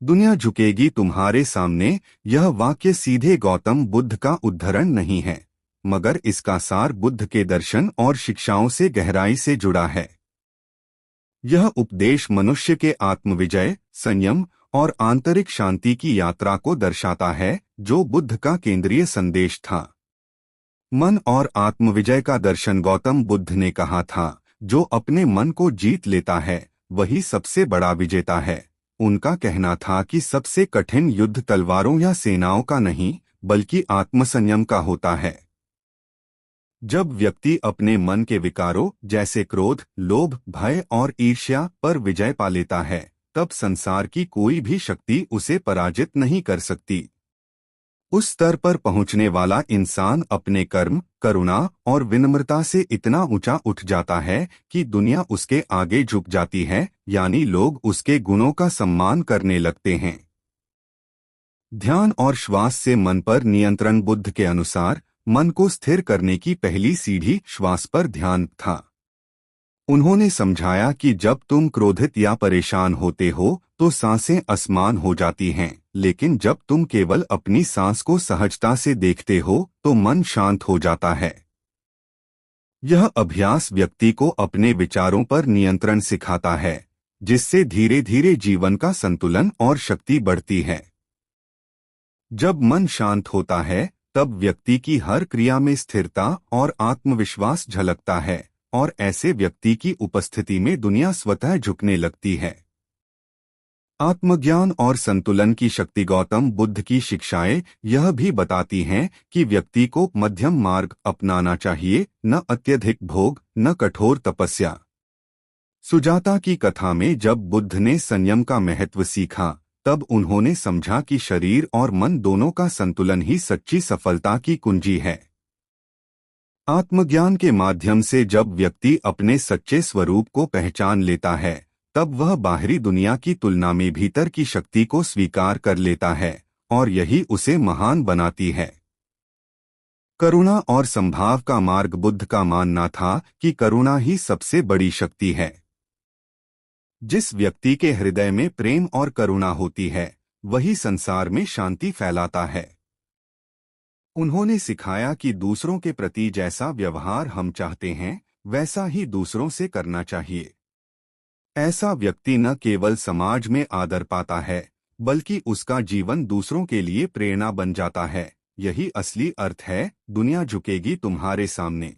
दुनिया झुकेगी तुम्हारे सामने। यह वाक्य सीधे गौतम बुद्ध का उद्धरण नहीं है, मगर इसका सार बुद्ध के दर्शन और शिक्षाओं से गहराई से जुड़ा है। यह उपदेश मनुष्य के आत्मविजय, संयम और आंतरिक शांति की यात्रा को दर्शाता है, जो बुद्ध का केंद्रीय संदेश था। मन और आत्मविजय का दर्शन गौतम बुद्ध ने कहा था, जो अपने मन को जीत लेता है वही सबसे बड़ा विजेता है। उनका कहना था कि सबसे कठिन युद्ध तलवारों या सेनाओं का नहीं, बल्कि आत्मसंयम का होता है। जब व्यक्ति अपने मन के विकारों जैसे क्रोध, लोभ, भय और ईर्ष्या पर विजय पा लेता है, तब संसार की कोई भी शक्ति उसे पराजित नहीं कर सकती। उस स्तर पर पहुंचने वाला इंसान अपने कर्म, करुणा और विनम्रता से इतना ऊंचा उठ जाता है कि दुनिया उसके आगे झुक जाती है, यानी लोग उसके गुणों का सम्मान करने लगते हैं। ध्यान और श्वास से मन पर नियंत्रण। बुद्ध के अनुसार मन को स्थिर करने की पहली सीढ़ी श्वास पर ध्यान था। उन्होंने समझाया कि जब तुम क्रोधित या परेशान होते हो तो सांसें असमान हो जाती हैं, लेकिन जब तुम केवल अपनी सांस को सहजता से देखते हो तो मन शांत हो जाता है। यह अभ्यास व्यक्ति को अपने विचारों पर नियंत्रण सिखाता है, जिससे धीरे धीरे जीवन का संतुलन और शक्ति बढ़ती है। जब मन शांत होता है, तब व्यक्ति की हर क्रिया में स्थिरता और आत्मविश्वास झलकता है, और ऐसे व्यक्ति की उपस्थिति में दुनिया स्वतः झुकने लगती है। आत्मज्ञान और संतुलन की शक्ति। गौतम बुद्ध की शिक्षाएं यह भी बताती हैं कि व्यक्ति को मध्यम मार्ग अपनाना चाहिए, न अत्यधिक भोग, न कठोर तपस्या। सुजाता की कथा में जब बुद्ध ने संयम का महत्व सीखा, तब उन्होंने समझा कि शरीर और मन दोनों का संतुलन ही सच्ची सफलता की कुंजी है। आत्मज्ञान के माध्यम से जब व्यक्ति अपने सच्चे स्वरूप को पहचान लेता है, तब वह बाहरी दुनिया की तुलना में भीतर की शक्ति को स्वीकार कर लेता है, और यही उसे महान बनाती है। करुणा और संभाव का मार्ग। बुद्ध का मानना था कि करुणा ही सबसे बड़ी शक्ति है। जिस व्यक्ति के हृदय में प्रेम और करुणा होती है, वही संसार में शांति फैलाता है। उन्होंने सिखाया कि दूसरों के प्रति जैसा व्यवहार हम चाहते हैं, वैसा ही दूसरों से करना चाहिए। ऐसा व्यक्ति न केवल समाज में आदर पाता है, बल्कि उसका जीवन दूसरों के लिए प्रेरणा बन जाता है। यही असली अर्थ है, दुनिया झुकेगी तुम्हारे सामने।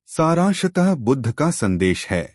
सारांशतः बुद्ध का संदेश है,